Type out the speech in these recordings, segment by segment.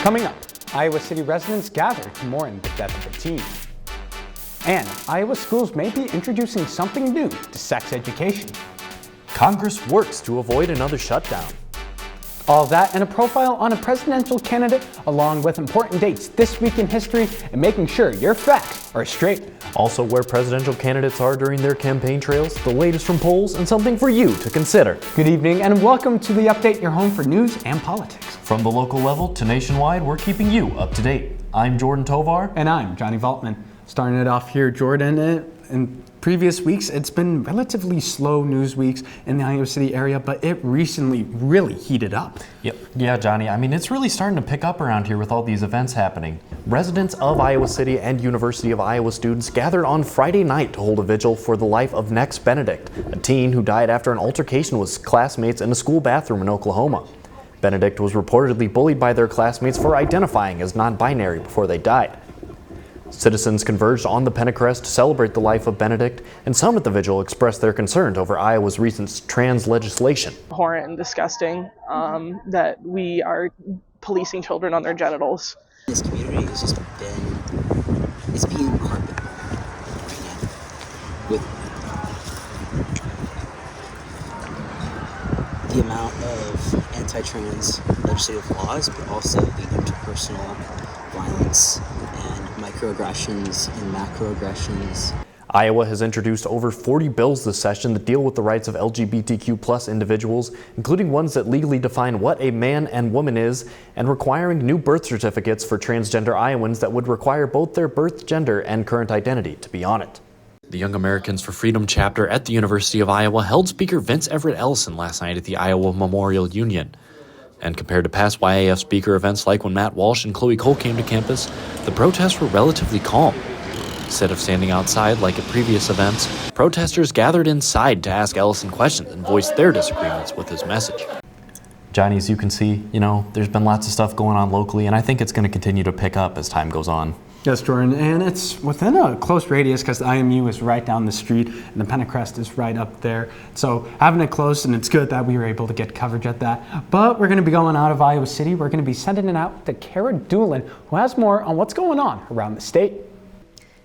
Coming up, Iowa City residents gather to mourn the death of a teen. And Iowa schools may be introducing something new to sex education. Congress works to avoid another shutdown. All that and a profile on a presidential candidate, along with important dates this week in history and making sure your facts are straight. Also, where presidential candidates are during their campaign trails, the latest from polls, and something for you to consider. Good evening and welcome to The Update, your home for news and politics. From the local level to nationwide, we're keeping you up to date. I'm Jordan Tovar. And I'm Johnny Valtman. Starting it off here, Jordan, in previous weeks, it's been relatively slow news weeks in the Iowa City area, but it recently really heated up. Yeah, Johnny. I mean, it's really starting to pick up around here with all these events happening. Residents of Iowa City and University of Iowa students gathered on Friday night to hold a vigil for the life of Nex Benedict, a teen who died after an altercation with classmates in a school bathroom in Oklahoma. Benedict was reportedly bullied by their classmates for identifying as non-binary before they died. Citizens converged on the Pentacrest to celebrate the life of Benedict, and some at the vigil expressed their concerns over Iowa's recent trans legislation. Horrent and disgusting that we are policing children on their genitals. This community has just it's being heartbroken right now with the amount of anti-trans legislative laws, but also the interpersonal violence and microaggressions and macroaggressions. Iowa has introduced over 40 bills this session that deal with the rights of LGBTQ+ individuals, including ones that legally define what a man and woman is, and requiring new birth certificates for transgender Iowans that would require both their birth gender and current identity to be on it. The Young Americans for Freedom chapter at the University of Iowa held Speaker Vince Everett Ellison last night at the Iowa Memorial Union. And compared to past YAF speaker events like when Matt Walsh and Chloe Cole came to campus, the protests were relatively calm. Instead of standing outside like at previous events, protesters gathered inside to ask Ellison questions and voice their disagreements with his message. Johnny, as you can see, there's been lots of stuff going on locally, and I think it's going to continue to pick up as time goes on. Yes, Jordan, and it's within a close radius because the IMU is right down the street and the Pentacrest is right up there. So having it close, and it's good that we were able to get coverage at that. But we're going to be going out of Iowa City. We're going to be sending it out to Cara Dulin, who has more on what's going on around the state.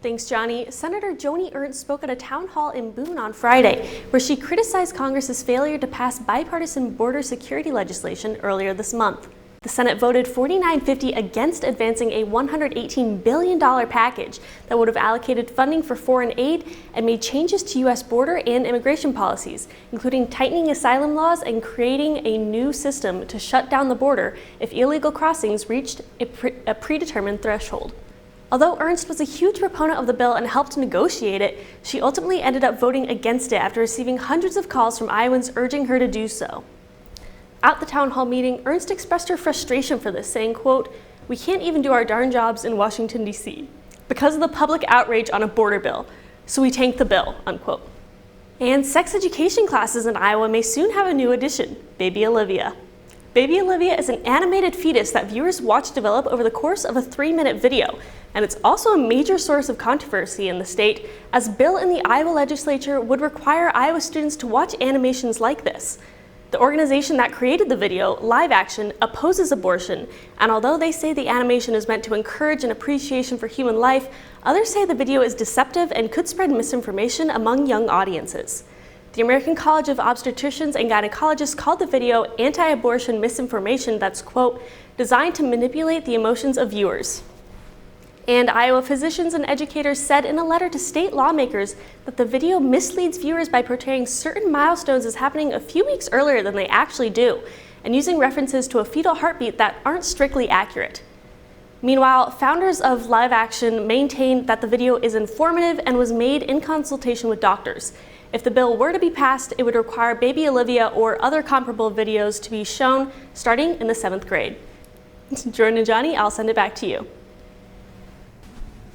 Thanks, Johnny. Senator Joni Ernst spoke at a town hall in Boone on Friday, where she criticized Congress's failure to pass bipartisan border security legislation earlier this month. The Senate voted 49-50 against advancing a $118 billion package that would have allocated funding for foreign aid and made changes to U.S. border and immigration policies, including tightening asylum laws and creating a new system to shut down the border if illegal crossings reached a predetermined threshold. Although Ernst was a huge proponent of the bill and helped negotiate it, she ultimately ended up voting against it after receiving hundreds of calls from Iowans urging her to do so. At the town hall meeting, Ernst expressed her frustration for this, saying, quote, "We can't even do our darn jobs in Washington, D.C. because of the public outrage on a border bill, so we tanked the bill," unquote. And sex education classes in Iowa may soon have a new addition, Baby Olivia. Baby Olivia is an animated fetus that viewers watch develop over the course of a 3-minute video, and it's also a major source of controversy in the state, as a bill in the Iowa legislature would require Iowa students to watch animations like this. The organization that created the video, Live Action, opposes abortion, and although they say the animation is meant to encourage an appreciation for human life, others say the video is deceptive and could spread misinformation among young audiences. The American College of Obstetricians and Gynecologists called the video anti-abortion misinformation that's, quote, "designed to manipulate the emotions of viewers." And Iowa physicians and educators said in a letter to state lawmakers that the video misleads viewers by portraying certain milestones as happening a few weeks earlier than they actually do, and using references to a fetal heartbeat that aren't strictly accurate. Meanwhile, founders of Live Action maintain that the video is informative and was made in consultation with doctors. If the bill were to be passed, it would require Baby Olivia or other comparable videos to be shown starting in the 7th grade. Jordan and Johnny, I'll send it back to you.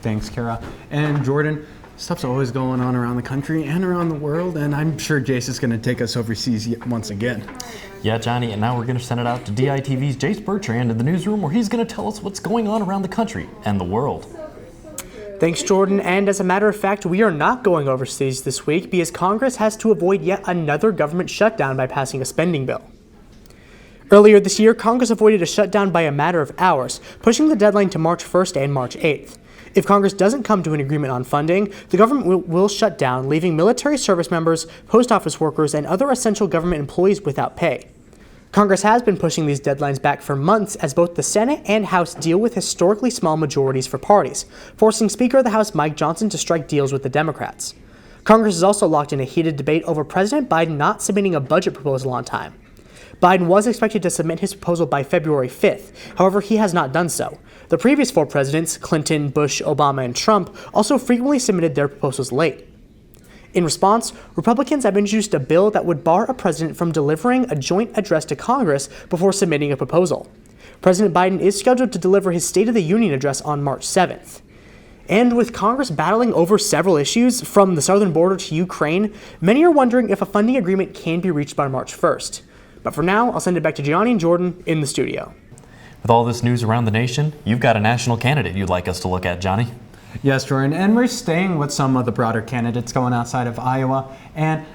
Thanks, Cara. And Jordan, stuff's always going on around the country and around the world, and I'm sure Jayce is going to take us overseas once again. Yeah, Johnny, and now we're going to send it out to DITV's Jayce Bertrand in the newsroom, where he's going to tell us what's going on around the country and the world. Thanks, Jordan. And as a matter of fact, we are not going overseas this week because Congress has to avoid yet another government shutdown by passing a spending bill. Earlier this year, Congress avoided a shutdown by a matter of hours, pushing the deadline to March 1st and March 8th. If Congress doesn't come to an agreement on funding, the government will shut down, leaving military service members, post office workers, and other essential government employees without pay. Congress has been pushing these deadlines back for months as both the Senate and House deal with historically small majorities for parties, forcing Speaker of the House Mike Johnson to strike deals with the Democrats. Congress is also locked in a heated debate over President Biden not submitting a budget proposal on time. Biden was expected to submit his proposal by February 5th, however, he has not done so. The previous four presidents, Clinton, Bush, Obama, and Trump, also frequently submitted their proposals late. In response, Republicans have introduced a bill that would bar a president from delivering a joint address to Congress before submitting a proposal. President Biden is scheduled to deliver his State of the Union address on March 7th. And with Congress battling over several issues, from the southern border to Ukraine, many are wondering if a funding agreement can be reached by March 1st. But for now, I'll send it back to Johnny and Jordan in the studio. With all this news around the nation, you've got a national candidate you'd like us to look at, Johnny. Yes, Jordan, and we're staying with some of the broader candidates going outside of Iowa. And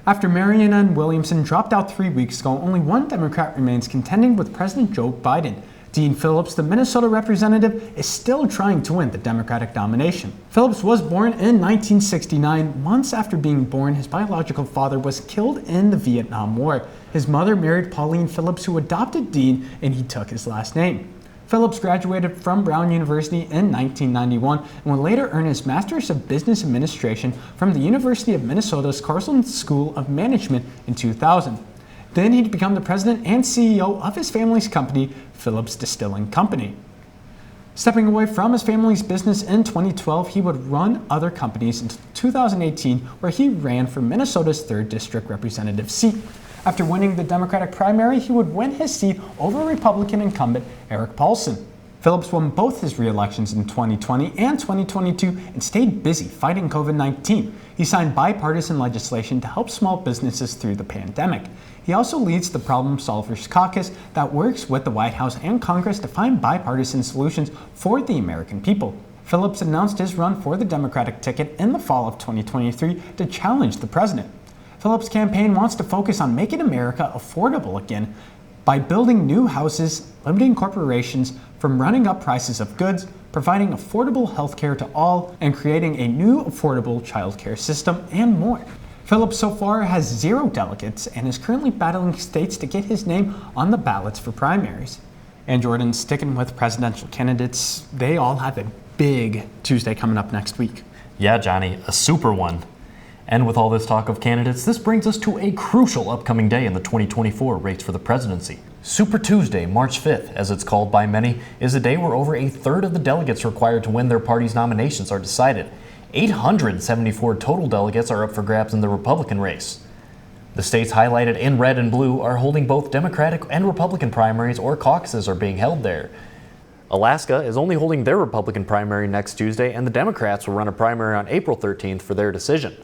after Marianne Ann Williamson dropped out 3 weeks ago, only one Democrat remains contending with President Joe Biden. Dean Phillips, the Minnesota representative, is still trying to win the Democratic nomination. Phillips was born in 1969. Months after being born, his biological father was killed in the Vietnam War. His mother married Pauline Phillips, who adopted Dean, and he took his last name. Phillips graduated from Brown University in 1991 and would later earn his Master's of Business Administration from the University of Minnesota's Carson School of Management in 2000. Then he'd become the president and CEO of his family's company, Phillips Distilling Company. Stepping away from his family's business in 2012, he would run other companies until 2018, where he ran for Minnesota's 3rd District representative seat. After winning the Democratic primary, he would win his seat over Republican incumbent Eric Paulson. Phillips won both his re-elections in 2020 and 2022 and stayed busy fighting COVID-19. He signed bipartisan legislation to help small businesses through the pandemic. He also leads the Problem Solvers Caucus that works with the White House and Congress to find bipartisan solutions for the American people. Phillips announced his run for the Democratic ticket in the fall of 2023 to challenge the president. Phillips' campaign wants to focus on making America affordable again by building new houses, limiting corporations from running up prices of goods, providing affordable health care to all, and creating a new affordable child care system, and more. Phillips so far has 0 delegates and is currently battling states to get his name on the ballots for primaries. And Jordan, sticking with presidential candidates, they all have a big Tuesday coming up next week. Yeah, Johnny, a super one. And with all this talk of candidates, this brings us to a crucial upcoming day in the 2024 race for the presidency. Super Tuesday, March 5th, as it's called by many, is a day where over a third of the delegates required to win their party's nominations are decided. 874 total delegates are up for grabs in the Republican race. The states highlighted in red and blue are holding both Democratic and Republican primaries, or caucuses are being held there. Alaska is only holding their Republican primary next Tuesday, and the Democrats will run a primary on April 13th for their decision.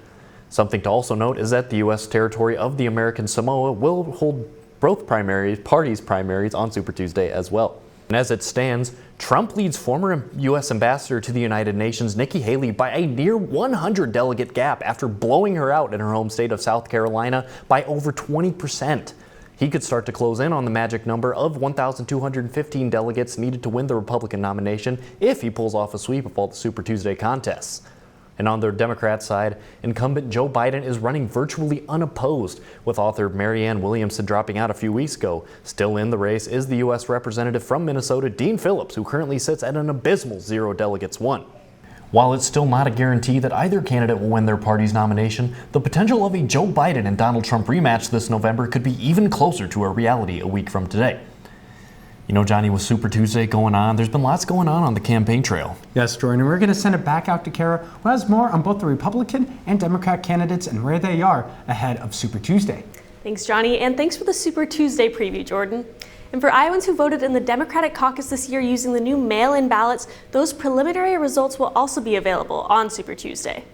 Something to also note is that the U.S. territory of the American Samoa will hold both parties' primaries on Super Tuesday as well. And as it stands, Trump leads former U.S. Ambassador to the United Nations Nikki Haley by a near 100 delegate gap after blowing her out in her home state of South Carolina by over 20%. He could start to close in on the magic number of 1,215 delegates needed to win the Republican nomination if he pulls off a sweep of all the Super Tuesday contests. And on the Democrat side, incumbent Joe Biden is running virtually unopposed, with author Marianne Williamson dropping out a few weeks ago. Still in the race is the U.S. representative from Minnesota, Dean Phillips, who currently sits at an abysmal 0 delegates won. While it's still not a guarantee that either candidate will win their party's nomination, the potential of a Joe Biden and Donald Trump rematch this November could be even closer to a reality a week from today. You know, Johnny, with Super Tuesday going on, there's been lots going on the campaign trail. Yes, Jordan, we're going to send it back out to Cara, who has more on both the Republican and Democrat candidates and where they are ahead of Super Tuesday. Thanks, Johnny, and thanks for the Super Tuesday preview, Jordan. And for Iowans who voted in the Democratic caucus this year using the new mail-in ballots, those preliminary results will also be available on Super Tuesday.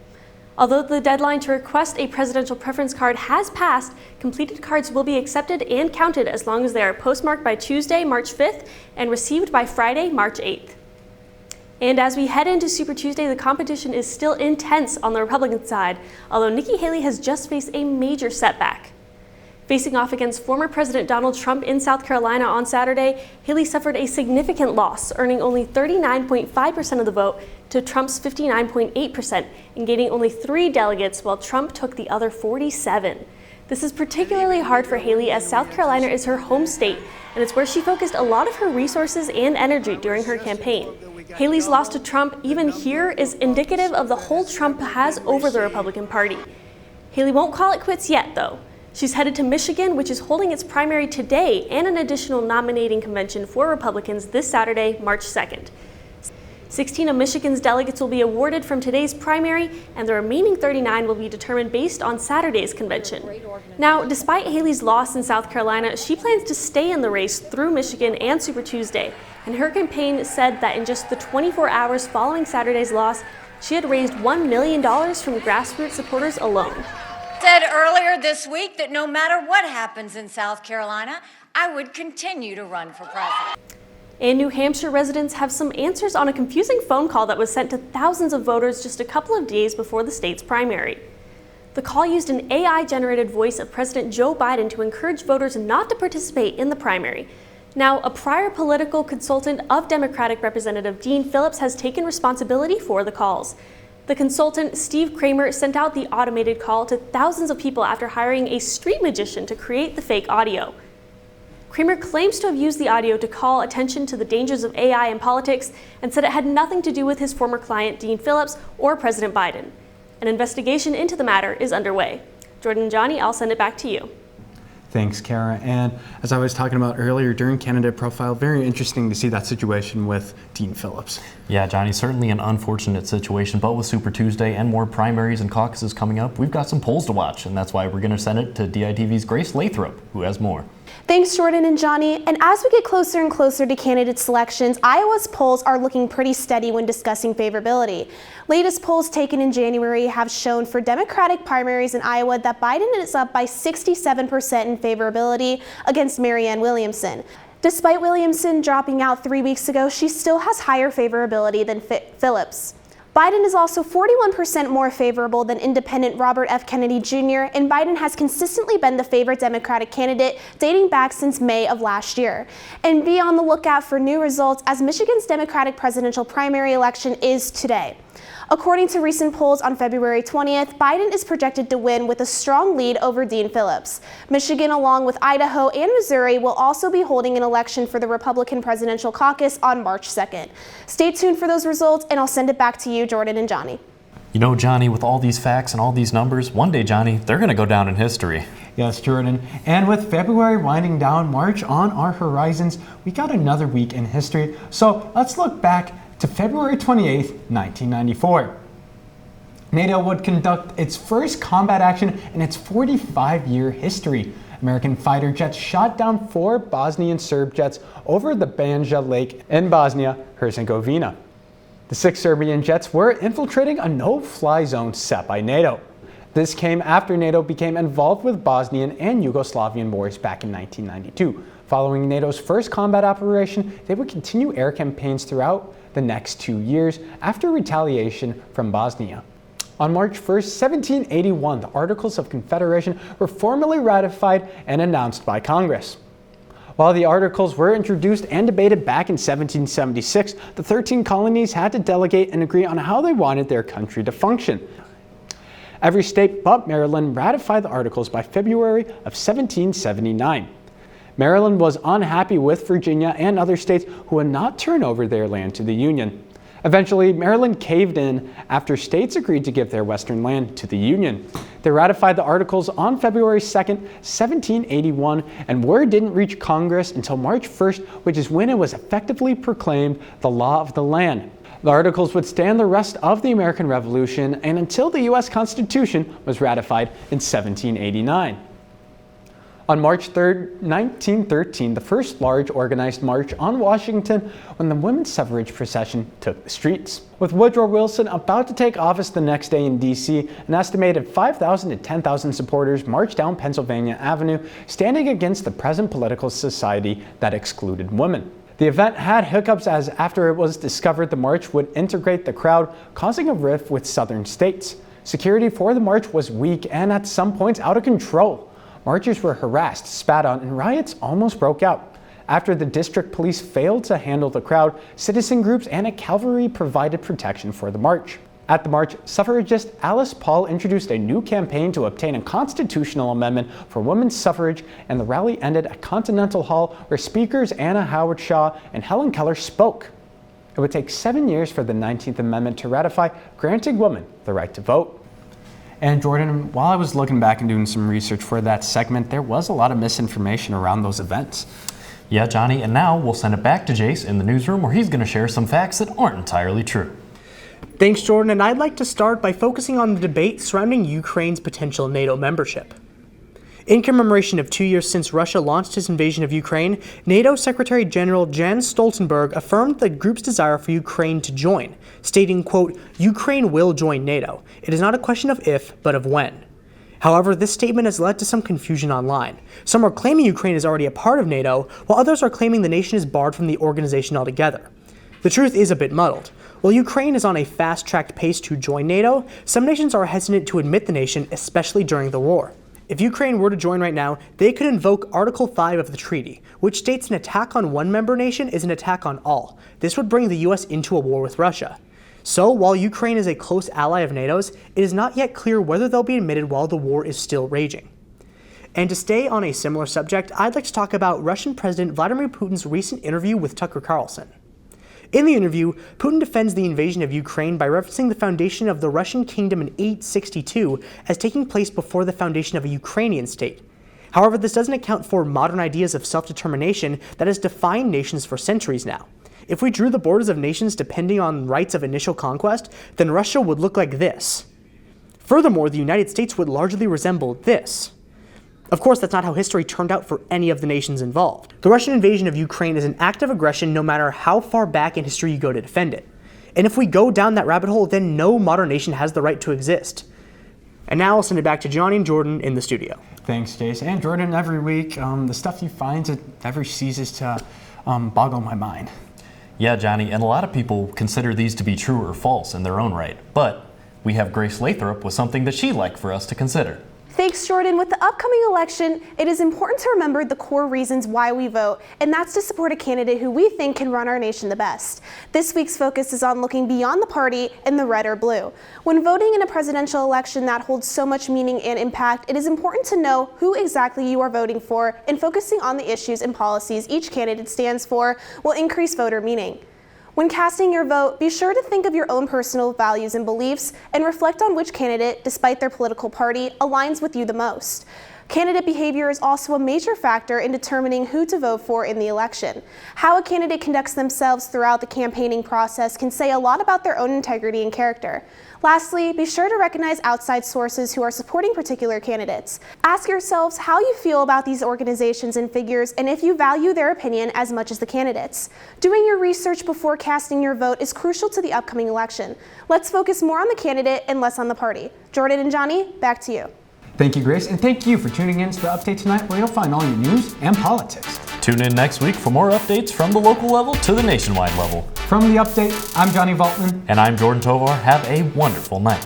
Although the deadline to request a presidential preference card has passed, completed cards will be accepted and counted as long as they are postmarked by Tuesday, March 5th, and received by Friday, March 8th. And as we head into Super Tuesday, the competition is still intense on the Republican side, although Nikki Haley has just faced a major setback. Facing off against former President Donald Trump in South Carolina on Saturday, Haley suffered a significant loss, earning only 39.5% of the vote to Trump's 59.8% and gaining only 3 delegates while Trump took the other 47. This is particularly hard for Haley as South Carolina is her home state, and it's where she focused a lot of her resources and energy during her campaign. Haley's loss to Trump, even here, is indicative of the hold Trump has over the Republican Party. Haley won't call it quits yet, though. She's headed to Michigan, which is holding its primary today, and an additional nominating convention for Republicans this Saturday, March 2nd. 16 of Michigan's delegates will be awarded from today's primary, and the remaining 39 will be determined based on Saturday's convention. Now, despite Haley's loss in South Carolina, she plans to stay in the race through Michigan and Super Tuesday, and her campaign said that in just the 24 hours following Saturday's loss, she had raised $1 million from grassroots supporters alone. Said earlier this week that no matter what happens in South Carolina, I would continue to run for president. And New Hampshire residents have some answers on a confusing phone call that was sent to thousands of voters just a couple of days before the state's primary. The call used an AI-generated voice of President Joe Biden to encourage voters not to participate in the primary. Now, a prior political consultant of Democratic Representative Dean Phillips has taken responsibility for the calls. The consultant, Steve Kramer, sent out the automated call to thousands of people after hiring a street magician to create the fake audio. Kramer claims to have used the audio to call attention to the dangers of AI in politics and said it had nothing to do with his former client, Dean Phillips, or President Biden. An investigation into the matter is underway. Jordan and Johnny, I'll send it back to you. Thanks, Cara. And as I was talking about earlier during Candidate Profile, very interesting to see that situation with Dean Phillips. Yeah, Johnny, certainly an unfortunate situation, but with Super Tuesday and more primaries and caucuses coming up, we've got some polls to watch, and that's why we're going to send it to DITV's Grace Lathrop, who has more. Thanks, Jordan and Johnny. And as we get closer and closer to candidate selections, Iowa's polls are looking pretty steady when discussing favorability. Latest polls taken in January have shown for Democratic primaries in Iowa that Biden is up by 67% in favorability against Marianne Williamson. Despite Williamson dropping out 3 weeks ago, she still has higher favorability than Phillips. Biden is also 41% more favorable than independent Robert F. Kennedy Jr., and Biden has consistently been the favorite Democratic candidate dating back since May of last year. And be on the lookout for new results as Michigan's Democratic presidential primary election is today. According to recent polls on February 20th, Biden is projected to win with a strong lead over Dean Phillips. Michigan, along with Idaho and Missouri, will also be holding an election for the Republican presidential caucus on March 2nd. Stay tuned for those results, and I'll send it back to you, Jordan and Johnny. You know, Johnny, with all these facts and all these numbers, one day, Johnny, they're going to go down in history. Yes, Jordan. And with February winding down, March on our horizons, we got another week in history. So let's look back to February 28th, 1994. NATO would conduct its first combat action in its 45-year history. American fighter jets shot down 4 Bosnian Serb jets over the Banja Lake in Bosnia-Herzegovina. The 6 Serbian jets were infiltrating a no-fly zone set by NATO. This came after NATO became involved with Bosnian and Yugoslavian wars back in 1992. Following NATO's first combat operation, they would continue air campaigns throughout the next 2 years after retaliation from Bosnia. On March 1st, 1781, the Articles of Confederation were formally ratified and announced by Congress. While the Articles were introduced and debated back in 1776, the 13 colonies had to delegate and agree on how they wanted their country to function. Every state but Maryland ratified the Articles by February of 1779. Maryland was unhappy with Virginia and other states who would not turn over their land to the Union. Eventually, Maryland caved in after states agreed to give their western land to the Union. They ratified the Articles on February 2nd, 1781, and word didn't reach Congress until March 1st, which is when it was effectively proclaimed the law of the land. The Articles would stand the rest of the American Revolution and until the U.S. Constitution was ratified in 1789. On March 3, 1913, the first large organized march on Washington when the women's suffrage procession took the streets. With Woodrow Wilson about to take office the next day in D.C., an estimated 5,000 to 10,000 supporters marched down Pennsylvania Avenue, standing against the present political society that excluded women. The event had hiccups as after it was discovered the march would integrate the crowd, causing a rift with southern states. Security for the march was weak and at some points out of control. marchers were harassed, spat on, and riots almost broke out. After the district police failed to handle the crowd, citizen groups and a cavalry provided protection for the march. At the march, suffragist Alice Paul introduced a new campaign to obtain a constitutional amendment for women's suffrage, and the rally ended at Continental Hall, where speakers Anna Howard Shaw and Helen Keller spoke. It would take 7 years for the 19th Amendment to ratify, granting women the right to vote. And Jordan, while I was looking back and doing some research for that segment, there was a lot of misinformation around those events. Yeah, Johnny, and now we'll send it back to Jayce in the newsroom, where he's going to share some facts that aren't entirely true. Thanks, Jordan, and I'd like to start by focusing on the debate surrounding Ukraine's potential NATO membership. In commemoration of 2 years since Russia launched its invasion of Ukraine, NATO Secretary General Jens Stoltenberg affirmed the group's desire for Ukraine to join, stating, quote, "Ukraine will join NATO. It is not a question of if, but of when." However, this statement has led to some confusion online. Some are claiming Ukraine is already a part of NATO, while others are claiming the nation is barred from the organization altogether. The truth is a bit muddled. While Ukraine is on a fast-tracked pace to join NATO, some nations are hesitant to admit the nation, especially during the war. If Ukraine were to join right now, they could invoke Article 5 of the treaty, which states an attack on one member nation is an attack on all. This would bring the US into a war with Russia. So, while Ukraine is a close ally of NATO's, it is not yet clear whether they'll be admitted while the war is still raging. And to stay on a similar subject, I'd like to talk about Russian President Vladimir Putin's recent interview with Tucker Carlson. In the interview, Putin defends the invasion of Ukraine by referencing the foundation of the Russian kingdom in 862 as taking place before the foundation of a Ukrainian state. However, this doesn't account for modern ideas of self-determination that has defined nations for centuries now. If we drew the borders of nations depending on rights of initial conquest, then Russia would look like this. Furthermore, the United States would largely resemble this. Of course, that's not how history turned out for any of the nations involved. The Russian invasion of Ukraine is an act of aggression no matter how far back in history you go to defend it. And if we go down that rabbit hole, then no modern nation has the right to exist. And now I'll send it back to Johnny and Jordan in the studio. Thanks, Jayce. And Jordan, every week, the stuff you find, it never ceases to boggle my mind. Yeah, Johnny, and a lot of people consider these to be true or false in their own right. But we have Grace Lathrop with something that she'd like for us to consider. Thanks, Jordan. With the upcoming election, it is important to remember the core reasons why we vote, and that's to support a candidate who we think can run our nation the best. This week's focus is on looking beyond the party and the red or blue. When voting in a presidential election that holds so much meaning and impact, it is important to know who exactly you are voting for, and focusing on the issues and policies each candidate stands for will increase voter meaning. When casting your vote, be sure to think of your own personal values and beliefs and reflect on which candidate, despite their political party, aligns with you the most. Candidate behavior is also a major factor in determining who to vote for in the election. How a candidate conducts themselves throughout the campaigning process can say a lot about their own integrity and character. Lastly, be sure to recognize outside sources who are supporting particular candidates. Ask yourselves how you feel about these organizations and figures, and if you value their opinion as much as the candidates. Doing your research before casting your vote is crucial to the upcoming election. Let's focus more on the candidate and less on the party. Jordan and Johnny, back to you. Thank you, Grace, and thank you for tuning in to the Update Tonight, where you'll find all your news and politics. Tune in next week for more updates from the local level to the nationwide level. From the Update, I'm Johnny Valtman. And I'm Jordan Tovar. Have a wonderful night.